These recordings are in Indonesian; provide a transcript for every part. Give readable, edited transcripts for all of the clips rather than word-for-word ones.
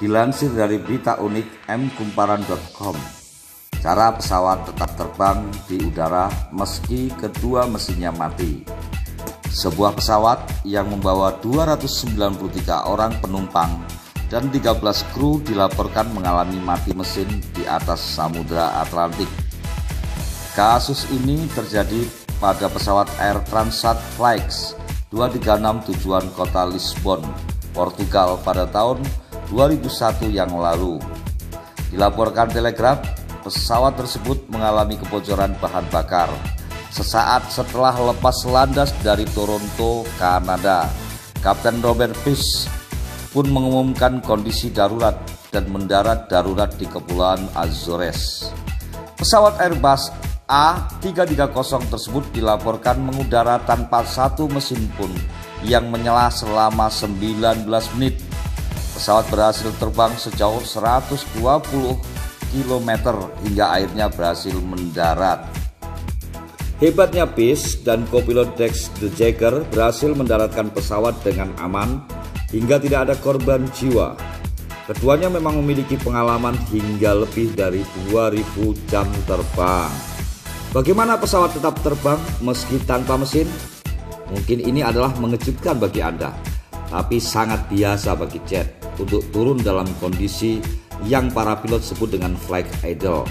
Dilansir dari berita unik mkumparan.com, cara pesawat tetap terbang di udara meski kedua mesinnya mati. Sebuah pesawat yang membawa 293 orang penumpang dan 13 kru dilaporkan mengalami mati mesin di atas Samudra Atlantik. Kasus ini terjadi pada pesawat Air Transat Flights 236 tujuan kota Lisbon, Portugal pada tahun 2001 yang lalu. Dilaporkan Telegraph, pesawat tersebut mengalami kebocoran bahan bakar sesaat setelah lepas landas dari Toronto, Kanada. Kapten Robert Peace pun mengumumkan kondisi darurat dan mendarat darurat di Kepulauan Azores. Pesawat Airbus A330 tersebut dilaporkan mengudara tanpa satu mesin pun yang menyala selama 19 menit. Pesawat berhasil terbang sejauh 120 km hingga akhirnya berhasil mendarat. Hebatnya Peace dan kopilot Dex de Jager berhasil mendaratkan pesawat dengan aman hingga tidak ada korban jiwa. Keduanya memang memiliki pengalaman hingga lebih dari 2000 jam terbang. Bagaimana pesawat tetap terbang meski tanpa mesin? Mungkin ini adalah mengejutkan bagi Anda, tapi sangat biasa bagi jet untuk turun dalam kondisi yang para pilot sebut dengan flight idle.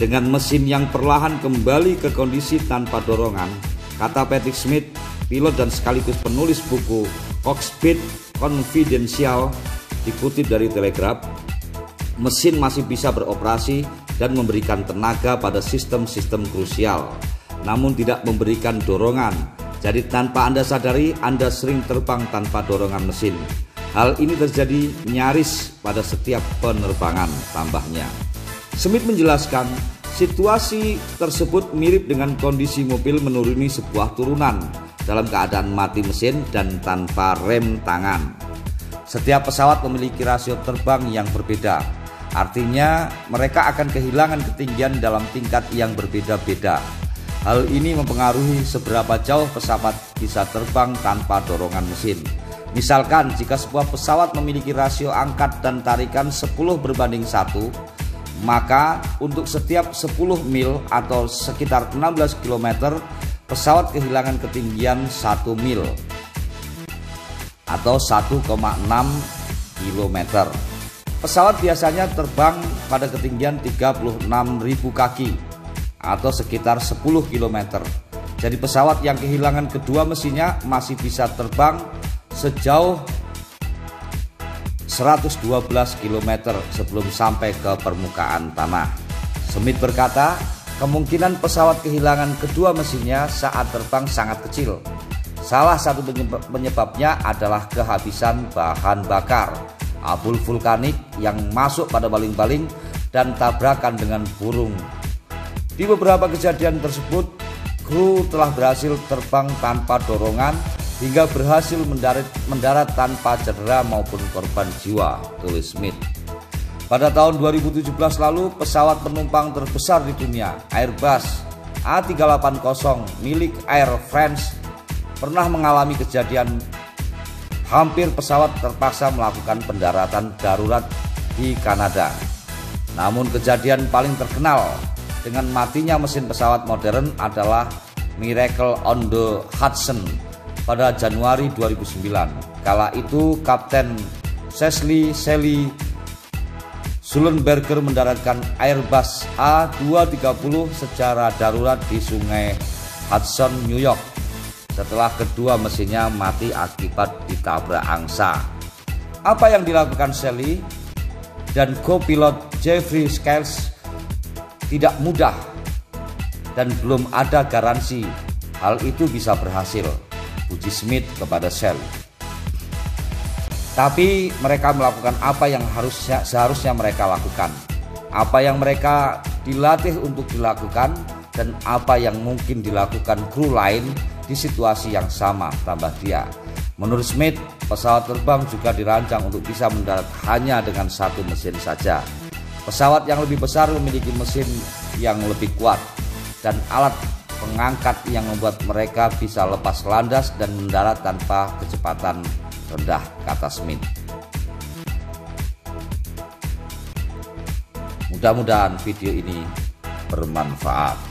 Dengan mesin yang perlahan kembali ke kondisi tanpa dorongan, kata Patrick Smith, pilot dan sekaligus penulis buku Cockpit Confidential, dikutip dari Telegraph, mesin masih bisa beroperasi dan memberikan tenaga pada sistem-sistem krusial, namun tidak memberikan dorongan. Jadi tanpa Anda sadari, Anda sering terbang tanpa dorongan mesin. Hal ini terjadi nyaris pada setiap penerbangan, tambahnya. Smith menjelaskan, situasi tersebut mirip dengan kondisi mobil menuruni sebuah turunan dalam keadaan mati mesin dan tanpa rem tangan. Setiap pesawat memiliki rasio terbang yang berbeda. Artinya mereka akan kehilangan ketinggian dalam tingkat yang berbeda-beda. Hal ini mempengaruhi seberapa jauh pesawat bisa terbang tanpa dorongan mesin. Misalkan jika sebuah pesawat memiliki rasio angkat dan tarikan 10:1, maka untuk setiap 10 mil atau sekitar 16 km, pesawat kehilangan ketinggian 1 mil atau 1,6 km. Pesawat biasanya terbang pada ketinggian 36.000 kaki atau sekitar 10 km. Jadi pesawat yang kehilangan kedua mesinnya masih bisa terbang sejauh 112 km sebelum sampai ke permukaan tanah. Smith berkata, kemungkinan pesawat kehilangan kedua mesinnya saat terbang sangat kecil. Salah satu penyebabnya adalah kehabisan bahan bakar, abu vulkanik yang masuk pada baling-baling, dan tabrakan dengan burung. Di beberapa kejadian tersebut, kru telah berhasil terbang tanpa dorongan hingga berhasil mendarat tanpa cedera maupun korban jiwa, tulis Smith. Pada tahun 2017 lalu, pesawat penumpang terbesar di dunia, Airbus A380 milik Air France, pernah mengalami kejadian hampir pesawat terpaksa melakukan pendaratan darurat di Kanada. Namun kejadian paling terkenal dengan matinya mesin pesawat modern adalah Miracle on the Hudson pada Januari 2009. Kala itu Kapten Cecily Sullenberger mendaratkan Airbus A230 secara darurat di Sungai Hudson, New York, setelah kedua mesinnya mati akibat ditabrak angsa. Apa yang dilakukan Sally dan co-pilot Jeffrey Skiles tidak mudah dan belum ada garansi hal itu bisa berhasil, puji Smith kepada Shell. Tapi mereka melakukan apa yang seharusnya mereka lakukan, apa yang mereka dilatih untuk dilakukan, dan apa yang mungkin dilakukan kru lain di situasi yang sama, tambah dia. Menurut Smith, pesawat terbang juga dirancang untuk bisa mendarat hanya dengan satu mesin saja. Pesawat yang lebih besar memiliki mesin yang lebih kuat dan alat pengangkat yang membuat mereka bisa lepas landas dan mendarat tanpa kecepatan rendah, kata Smith. Mudah-mudahan video ini bermanfaat.